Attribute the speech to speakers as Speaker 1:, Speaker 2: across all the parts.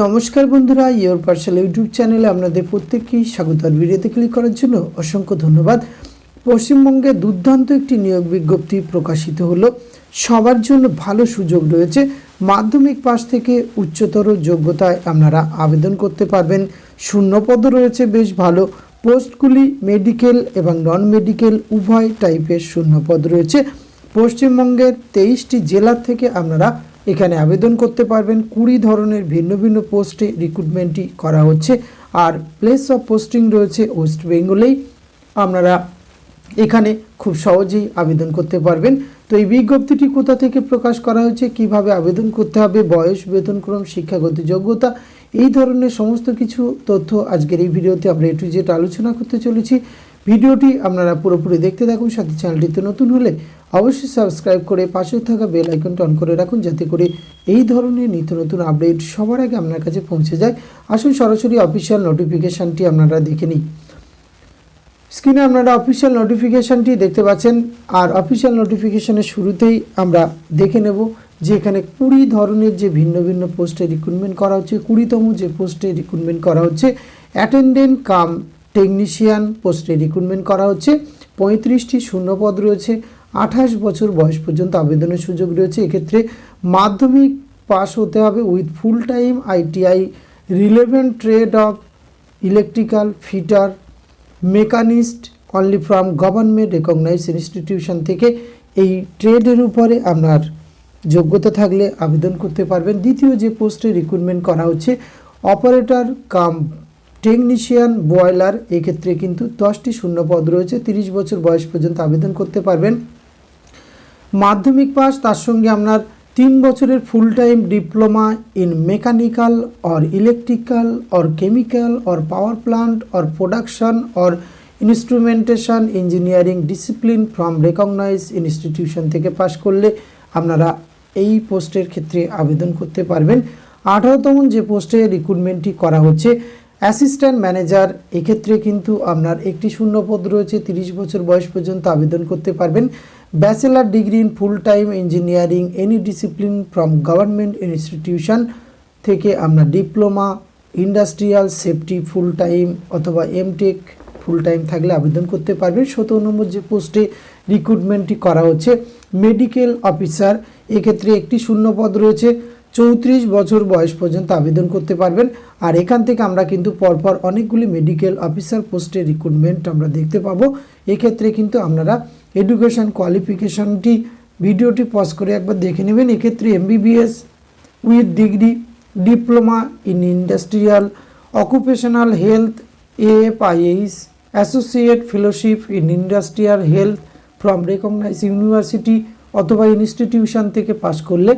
Speaker 1: নমস্কার বন্ধুরা, your parcel YouTube চ্যানেলে আপনাদের প্রত্যেককেই স্বাগত। আর ভিডিওতে ক্লিক করার জন্য অসংখ্য ধন্যবাদ। পশ্চিমবঙ্গে দুর্দান্ত একটি নিয়োগ বিজ্ঞপ্তি প্রকাশিত হলো। সবার জন্য ভালো সুযোগ রয়েছে। মাধ্যমিক পাস থেকে উচ্চতর যোগ্যতায় আপনারা আবেদন করতে পারবেন। শূন্যপদ রয়েছে বেশ ভালো। পোস্টগুলি মেডিকেল এবং নন মেডিকেল উভয় টাইপের শূন্যপদ রয়েছে। পশ্চিমবঙ্গের 23টি জেলার থেকে আপনারা এখানে আবেদন করতে পারবেন। 20 ধরনের ভিন্ন ভিন্ন পোস্টে রিক্রুটমেন্টই করা হচ্ছে। আর প্লেস অফ পোস্টিং রয়েছে ওয়েস্ট বেঙ্গলেই। আপনারা এখানে খুব সহজেই আবেদন করতে পারবেন। তো এই বিজ্ঞপ্তিটি কোথা থেকে প্রকাশ করা হয়েছে, কিভাবে আবেদন করতে হবে, বয়স, বেতনক্রম, শিক্ষাগত যোগ্যতা, এই ধরনের সমস্ত কিছু তথ্য আজকের এই ভিডিওতে আমরা A to Z আলোচনা করতে চলেছি। ভিডিওটি আপনারা পুরোপুরি দেখতে থাকুন। সাথে চ্যানেলটিতে নতুন হলে অবশ্যই সাবস্ক্রাইব করে পাশে থাকা বেল আইকনটা অন করে রাখুন, যাতে করে এই ধরনের নিত্য নতুন আপডেট সবার আগে আপনার কাছে পৌঁছে যায়। আসুন সরাসরি অফিসিয়াল নোটিফিকেশানটি আপনারা দেখে নিই। স্ক্রিনে আপনারা অফিসিয়াল নোটিফিকেশানটি দেখতে পাচ্ছেন। আর অফিসিয়াল নোটিফিকেশানের শুরুতেই আমরা দেখে নেব যে এখানে 20 ধরনের যে ভিন্ন ভিন্ন পোস্টে রিক্রুটমেন্ট করা হচ্ছে। 20তম যে পোস্টে রিক্রুটমেন্ট করা হচ্ছে অ্যাটেন্ডেন্ট কাম টেকনিশিয়ান পোস্টে রিক্রুটমেন্ট করা হচ্ছে। 35টি শূন্যপদ রয়েছে। 28 বছর বয়স পর্যন্ত আবেদনের সুযোগ রয়েছে। এক্ষেত্রে মাধ্যমিক পাস হতে হবে with full time ITI relevant trade of electrical fitter machinist only from government recognise institution থেকে এই ট্রেডের উপরে আপনার যোগ্যতা থাকলে আবেদন করতে পারবেন। দ্বিতীয় যে পোস্টে রিক্রুটমেন্ট করা হচ্ছে অপারেটর কাম টেকনিশিয়ান বয়লার, এক্ষেত্রে কিন্তু 10টি শূন্যপদ রয়েছে। 30 বছর বয়স পর্যন্ত আবেদন করতে পারবেন। মাধ্যমিক পাস, তার সঙ্গে আপনার 3 বছরের full time diploma in mechanical or electrical or chemical or power plant or production or instrumentation engineering discipline from recognise institution থেকে পাশ করলে আপনারা এই পোস্টের ক্ষেত্রে আবেদন করতে পারবেন। 18তম যে পোস্টে রিক্রুটমেন্টটি করা হচ্ছে অ্যাসিস্ট্যান্ট ম্যানেজার, এক্ষেত্রে কিন্তু আপনার একটি শূন্যপদ রয়েছে। 30 বছর বয়স পর্যন্ত আবেদন করতে পারবেন। Bachelor degree in full time engineering any discipline from government institution থেকে আপনার diploma industrial safety full time অথবা এমটেক ফুল টাইম থাকলে আবেদন করতে পারবেন। 17 নম্বর যে পোস্টে রিক্রুটমেন্টটি করা হচ্ছে মেডিকেল অফিসার, এক্ষেত্রে একটি শূন্যপদ রয়েছে। 34 বছর বয়স পর্যন্ত আবেদন করতে পারবেন। আর এখান থেকে আমরা কিন্তু পরপর অনেকগুলি মেডিকেল অফিসার পোস্টে রিক্রুটমেন্ট আমরা দেখতে পাবো। এক্ষেত্রে কিন্তু আপনারা এডুকেশন কোয়ালিফিকেশনটি ভিডিওটি পজ করে একবার দেখে নেবেন। এক্ষেত্রে MBBS with degree, diploma in industrial occupational health AFIS, associate fellowship in industrial health from recognise university অথবা ইনস্টিটিউশন থেকে পাস করলে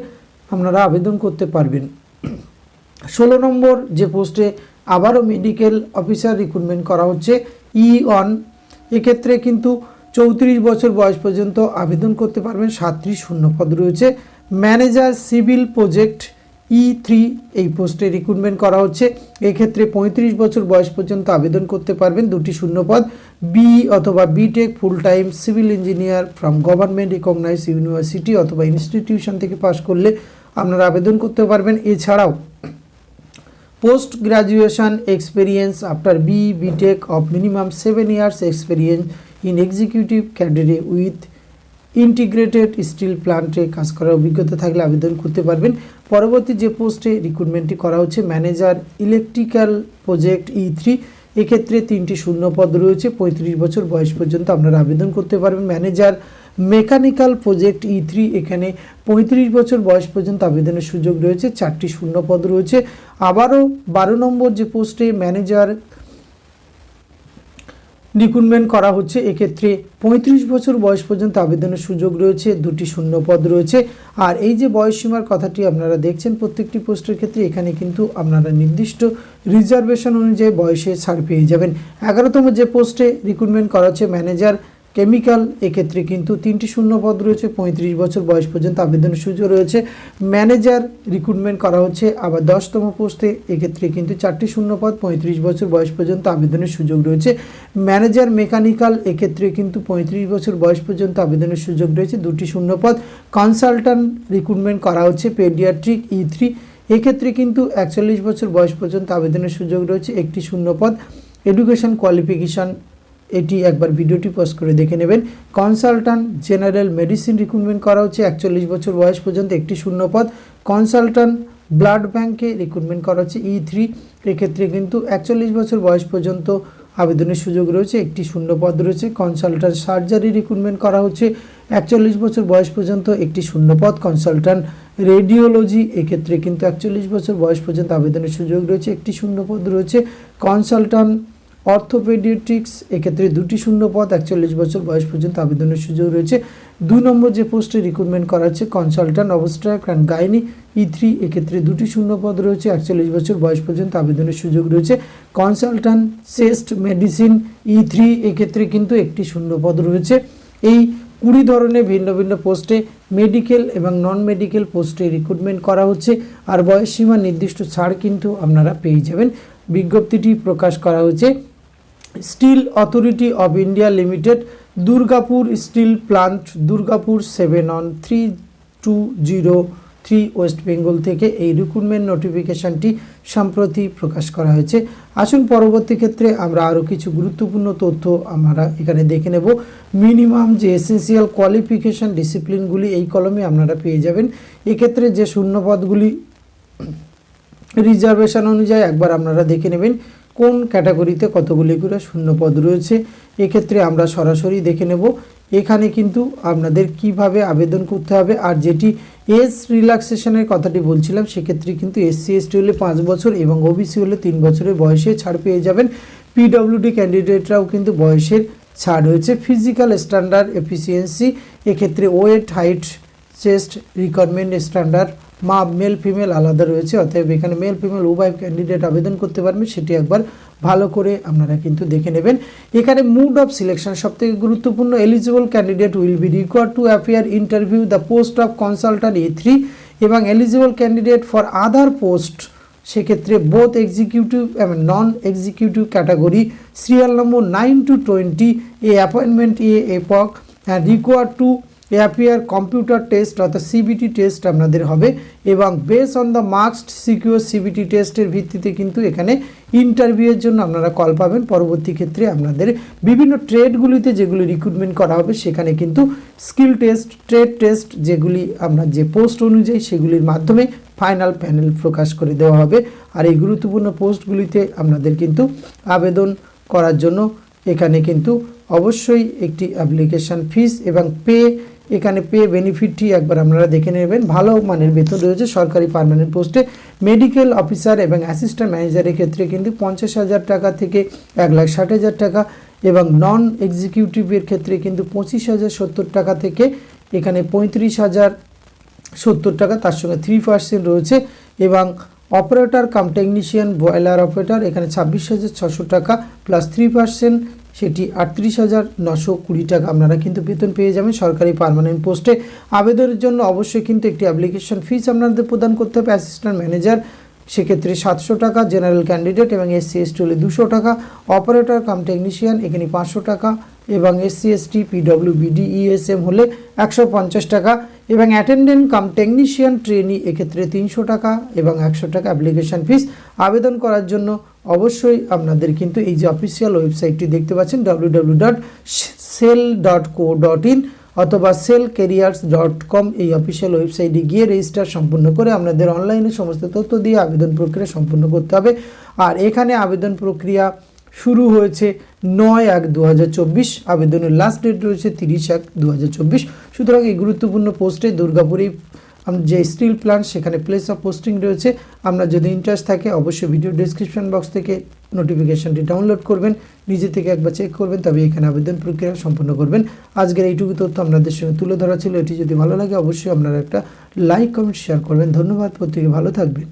Speaker 1: আপনারা আবেদন করতে পারবেন। 16 নম্বর যে পোস্টে আবারও মেডিকেল অফিসার রিক্রুটমেন্ট করা হচ্ছে E1, এক্ষেত্রে কিন্তু 34 বছর বয়স পর্যন্ত আবেদন করতে পারবেন। 7টি শূন্যপদ রয়েছে। ম্যানেজার সিভিল প্রজেক্ট E3 এই পোস্টে রিক্রুটমেন্ট করা হচ্ছে। এক্ষেত্রে 35 বছর বয়স পর্যন্ত আবেদন করতে পারবেন। 2টি শূন্যপদ। BE অথবা BTech full time civil engineer from government recognise university অথবা ইনস্টিটিউশন থেকে পাস করলে আপনারা আবেদন করতে পারবেন। এছাড়াও post graduation experience after BE BTech of minimum 7 years experience in executive ক্যাডারে উইথ ইন্টিগ্রেটেড স্টিল প্লান্টে কাজ করার অভিজ্ঞতা থাকলে আবেদন করতে পারবেন। পরবর্তী যে পোস্টে রিক্রুটমেন্টটি করা হচ্ছে ম্যানেজার ইলেকট্রিক্যাল প্রজেক্ট E3, এক্ষেত্রে 3টি শূন্যপদ রয়েছে। 35 বছর বয়স পর্যন্ত আপনারা আবেদন করতে পারবেন। ম্যানেজার মেকানিক্যাল প্রজেক্ট E3, এখানে 35 বছর বয়স পর্যন্ত আবেদনের সুযোগ রয়েছে। 4টি শূন্যপদ রয়েছে। আবারও 12 নম্বর যে পোস্টে ম্যানেজার রিক্রুটমেন্ট করা হচ্ছে, এক্ষেত্রে 35 বছর বয়স পর্যন্ত আবেদনের সুযোগ রয়েছে। 2টি শূন্যপদ রয়েছে। আর এই যে বয়সসীমার কথাটি আপনারা দেখছেন প্রত্যেকটি পোস্টের ক্ষেত্রে, এখানে কিন্তু আপনারা নির্দিষ্ট রিজার্ভেশন অনুযায়ী বয়সে ছাড় পেয়ে যাবেন। 11তম যে পোস্টে রিক্রুটমেন্ট করা হচ্ছে ম্যানেজার কেমিক্যাল, এক্ষেত্রে কিন্তু 3টি শূন্যপদ রয়েছে। 35 বছর বয়স পর্যন্ত আবেদনের সুযোগ রয়েছে। ম্যানেজার রিক্রুটমেন্ট করা হচ্ছে আবার 10তম পোস্টে, এক্ষেত্রে কিন্তু 4টি শূন্যপদ। 35 বছর বয়স পর্যন্ত আবেদনের সুযোগ রয়েছে। ম্যানেজার মেকানিক্যাল, এক্ষেত্রে কিন্তু 35 বছর বয়স পর্যন্ত আবেদনের সুযোগ রয়েছে। 2টি শূন্যপদ। কনসালট্যান্ট রিক্রুটমেন্ট করা হচ্ছে পেডিয়াট্রিক E3, এক্ষেত্রে কিন্তু 41 বছর বয়স পর্যন্ত আবেদনের সুযোগ রয়েছে, একটি শূন্য পদ। এডুকেশন কোয়ালিফিকেশান এটি একবার ভিডিওটি পজ করে দেখে নেবেন। কনসালট্যান্ট জেনারেল মেডিসিন রিক্রুটমেন্ট করা হচ্ছে 41 বছর বয়স পর্যন্ত, একটি শূন্য পদ। কনসালট্যান্ট ব্লাড ব্যাঙ্কে রিক্রুটমেন্ট করা হচ্ছে E3, এক্ষেত্রে কিন্তু 41 বছর বয়স পর্যন্ত আবেদনের সুযোগ রয়েছে, একটি শূন্য পদ রয়েছে। কনসালট্যান্ট সার্জারি রিক্রুটমেন্ট করা হচ্ছে 41 বছর বয়স পর্যন্ত, একটি শূন্য পদ। কনসালট্যান্ট রেডিওলজি এক্ষেত্রে কিন্তু 41 বছর বয়স পর্যন্ত আবেদনের সুযোগ রয়েছে, একটি শূন্য পদ রয়েছে। কনসালট্যান্ট অর্থোপেডিয়াট্রিক্স এক্ষেত্রে দুটি শূন্য পদ, 41 বছর বয়স পর্যন্ত আবেদনের সুযোগ রয়েছে। 2 নম্বর যে পোস্টে রিক্রুটমেন্ট করা হচ্ছে কনসালট্যান্ট অবস্ট্রাক অ্যান্ড গাইনি E3, এক্ষেত্রে দুটি শূন্য পদ রয়েছে, 41 বছর বয়স পর্যন্ত আবেদনের সুযোগ রয়েছে। কনসালট্যান্ট চেস্ট মেডিসিন E3, এক্ষেত্রে কিন্তু একটি শূন্য পদ রয়েছে। এই 20 ধরনের ভিন্ন ভিন্ন পোস্টে মেডিকেল এবং নন মেডিকেল পোস্টে রিক্রুটমেন্ট করা হচ্ছে, আর বয়স সীমা নির্দিষ্ট ছাড় কিন্তু আপনারা পেয়ে যাবেন। বিজ্ঞপ্তিটি প্রকাশ করা হয়েছে steel authority of India limited, Durgapur steel plant, Durgapur 7 on 3203 West Bengal থেকে এই রিক্রুটমেন্ট নোটিফিকেশানটি সম্প্রতি প্রকাশ করা হয়েছে। আসুন পরবর্তী ক্ষেত্রে আমরা আরও কিছু গুরুত্বপূর্ণ তথ্য আমরা এখানে দেখে নেব। মিনিমাম যে এসেন্সিয়াল কোয়ালিফিকেশান ডিসিপ্লিনগুলি এই কলমে আপনারা পেয়ে যাবেন। এক্ষেত্রে যে শূন্যপদগুলি রিজার্ভেশন অনুযায়ী একবার আপনারা দেখে নেবেন কোন ক্যাটাগরিতে কতগুলি করে শূন্যপদ রয়েছে। এক্ষেত্রে আমরা সরাসরি দেখে নেব এখানে কিন্তু আপনাদের কিভাবে আবেদন করতে হবে। আর যেটি এজ রিল্যাক্সেশনের কথাটি বলছিলাম, সেক্ষেত্রে কিন্তু SC ST হলে 5 বছর এবং OBC হলে 3 বছরের বয়সে ছাড় পেয়ে যাবেন। PWD ক্যান্ডিডেটরাও কিন্তু বয়সের ছাড় হয়েছে। ফিজিক্যাল স্ট্যান্ডার্ড এফিসিয়েন্সি এক্ষেত্রে weight, height, chest requirement standard male female আলাদা রয়েছে, অতএব এখানে মেল ফিমেল উভয় ক্যান্ডিডেট আবেদন করতে পারবেন, সেটি একবার ভালো করে আপনারা কিন্তু দেখে নেবেন। এখানে মুড অফ সিলেকশন সবথেকে গুরুত্বপূর্ণ। Eligible candidate will be required to appear interview the post of consultant E3 এবং eligible candidate for other post, সেক্ষেত্রে বোথ এক্সিকিউটিভ এবং non executive category serial number 9 to 20 এ অ্যাপয়েন্টমেন্ট এপক and required to appear computer test অর্থাৎ CBT test আপনাদের হবে এবং base on the marks secure CBT টেস্টের ভিত্তিতে কিন্তু এখানে ইন্টারভিউয়ের জন্য আপনারা কল পাবেন। পরবর্তী ক্ষেত্রে আপনাদের বিভিন্ন ট্রেডগুলিতে যেগুলি রিক্রুটমেন্ট করা হবে সেখানে কিন্তু স্কিল টেস্ট, ট্রেড টেস্ট যেগুলি আপনার যে পোস্ট অনুযায়ী সেগুলির মাধ্যমে ফাইনাল প্যানেল প্রকাশ করে দেওয়া হবে। আর এই গুরুত্বপূর্ণ পোস্টগুলিতে আপনাদের কিন্তু আবেদন করার জন্য এখানে কিন্তু অবশ্যই একটি অ্যাপ্লিকেশান ফিস এবং এখানে বেনিফিটটি একবার আপনারা দেখে নেবেন। ভালো মানের বেতন রয়েছে সরকারি পার্মানেন্ট পোস্টে। মেডিকেল অফিসার এবং অ্যাসিস্ট্যান্ট ম্যানেজারের ক্ষেত্রে কিন্তু 50,000 টাকা থেকে 1,60,000 টাকা এবং নন এক্সিকিউটিভের ক্ষেত্রে কিন্তু 25,070 টাকা থেকে এখানে 35,070 টাকা, তার সঙ্গে 3% রয়েছে এবং operator cum technician boiler operator এখানে 26,600 টাকা প্লাস 3% সেটি 38,920 টাকা আপনারা কিন্তু বেতন পেয়ে যাবেন সরকারি পার্মানেন্ট পোস্টে। আবেদনের জন্য অবশ্যই কিন্তু একটি অ্যাপ্লিকেশন ফিস আপনাদের প্রদান করতে হবে। অ্যাসিস্ট্যান্ট ম্যানেজার সেক্ষেত্রে 700 টাকা, জেনারেল ক্যান্ডিডেট এবং SC ST হলে 200 টাকা, অপারেটর কাম টেকনিশিয়ান এখানে 500 টাকা এবং SC ST PWD ESM হলে 150 টাকা এবং অ্যাটেন্ডেন্ট কাম টেকনিশিয়ান ট্রেনি এক্ষেত্রে 300 টাকা এবং 100 টাকা অ্যাপ্লিকেশন ফিস। আবেদন করার জন্য অবশ্যই আপনাদের কিন্তু এই যে অফিসিয়াল ওয়েবসাইটটি দেখতে পাচ্ছেন www.cell.co.in অথবা cellcareers.com এই অফিসিয়াল ওয়েবসাইটে গিয়ে রেজিস্টার সম্পূর্ণ করে আপনাদের অনলাইনে সমস্ত তথ্য দিয়ে আবেদন প্রক্রিয়া সম্পূর্ণ করতে হবে। আর এখানে আবেদন প্রক্রিয়া শুরু হয়েছে 9/1/2024, আবেদনের লাস্ট ডেট রয়েছে 30/1/2024। সুতরাং এই গুরুত্বপূর্ণ পোস্টে দুর্গাপুরে যে স্টিল প্ল্যান্ট সেখানে প্লেস অফ পোস্টিং রয়েছে। আপনার যদি ইন্টারেস্ট থাকে অবশ্যই ভিডিও ডেসক্রিপশন বক্স থেকে নোটিফিকেশনটি ডাউনলোড করবেন, নিজে থেকে একবার চেক করবেন, তবে এখানে আবেদন প্রক্রিয়া সম্পন্ন করবেন। আজকের এইটুকু তথ্য আপনাদের সঙ্গে তুলে ধরা ছিল। এটি যদি ভালো লাগে অবশ্যই আপনারা একটা লাইক, কমেন্ট, শেয়ার করবেন। ধন্যবাদ, প্রত্যেকে ভালো থাকবেন।